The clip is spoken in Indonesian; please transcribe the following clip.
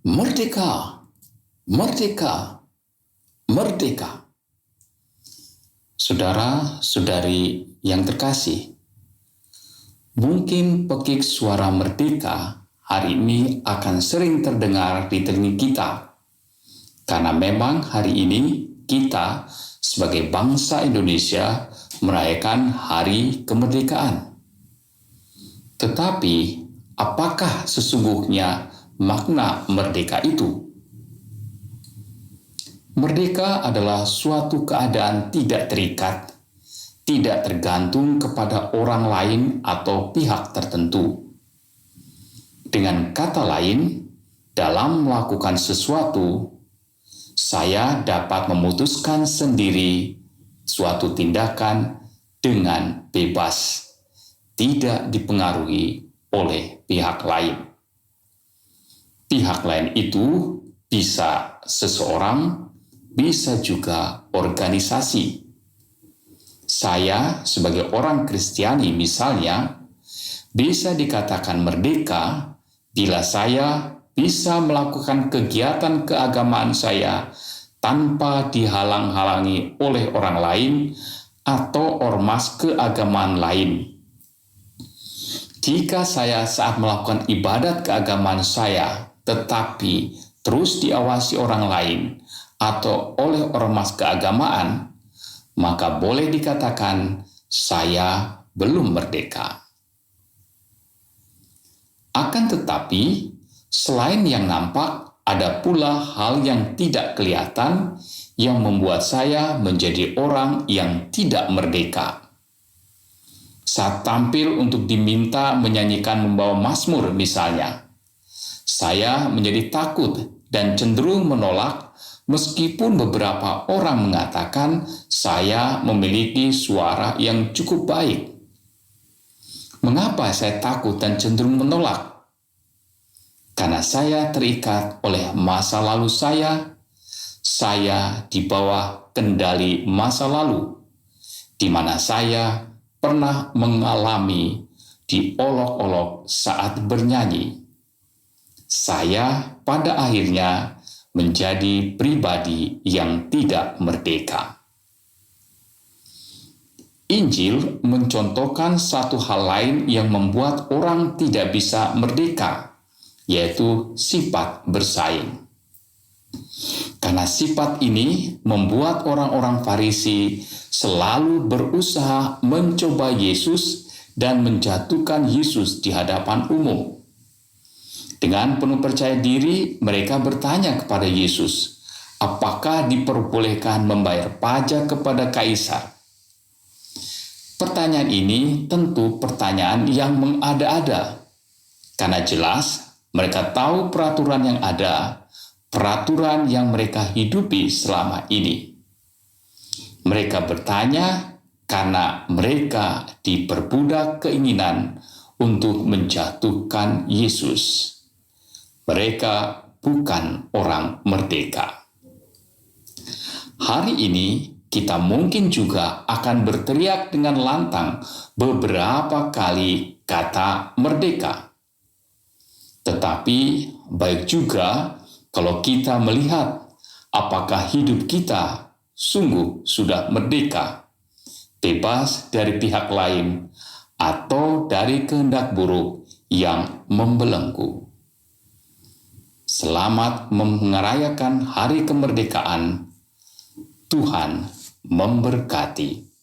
Merdeka, merdeka, merdeka. Saudara-saudari yang terkasih, mungkin pekik suara merdeka hari ini akan sering terdengar di telinga kita, karena memang hari ini kita sebagai bangsa Indonesia merayakan hari kemerdekaan. Tetapi, apakah sesungguhnya makna merdeka itu? Merdeka adalah suatu keadaan tidak terikat, tidak tergantung kepada orang lain atau pihak tertentu. Dengan kata lain, dalam melakukan sesuatu, saya dapat memutuskan sendiri suatu tindakan dengan bebas, tidak dipengaruhi oleh pihak lain. Pihak lain itu bisa seseorang, bisa juga organisasi. Saya sebagai orang Kristiani misalnya, bisa dikatakan merdeka bila saya bisa melakukan kegiatan keagamaan saya tanpa dihalang-halangi oleh orang lain atau ormas keagamaan lain. Jika saya saat melakukan ibadat keagamaan saya, tetapi terus diawasi orang lain atau oleh ormas keagamaan, maka boleh dikatakan saya belum merdeka. Akan tetapi, selain yang nampak, ada pula hal yang tidak kelihatan yang membuat saya menjadi orang yang tidak merdeka. Saat tampil untuk diminta menyanyikan membawa mazmur misalnya, saya menjadi takut dan cenderung menolak meskipun beberapa orang mengatakan saya memiliki suara yang cukup baik. Mengapa saya takut dan cenderung menolak? Karena saya terikat oleh masa lalu saya di bawah kendali masa lalu, di mana saya pernah mengalami diolok-olok saat bernyanyi. Saya pada akhirnya menjadi pribadi yang tidak merdeka. Injil mencontohkan satu hal lain yang membuat orang tidak bisa merdeka, yaitu sifat bersaing. Karena sifat ini membuat orang-orang Farisi selalu berusaha mencoba Yesus dan menjatuhkan Yesus di hadapan umum. Dengan penuh percaya diri, mereka bertanya kepada Yesus, apakah diperbolehkan membayar pajak kepada Kaisar? Pertanyaan ini tentu pertanyaan yang mengada-ada, karena jelas mereka tahu peraturan yang ada, peraturan yang mereka hidupi selama ini. Mereka bertanya karena mereka diperbudak keinginan untuk menjatuhkan Yesus. Mereka bukan orang merdeka. Hari ini kita mungkin juga akan berteriak dengan lantang beberapa kali kata merdeka. Tetapi baik juga kalau kita melihat apakah hidup kita sungguh sudah merdeka, bebas dari pihak lain atau dari kehendak buruk yang membelenggu. Selamat merayakan hari kemerdekaan. Tuhan memberkati.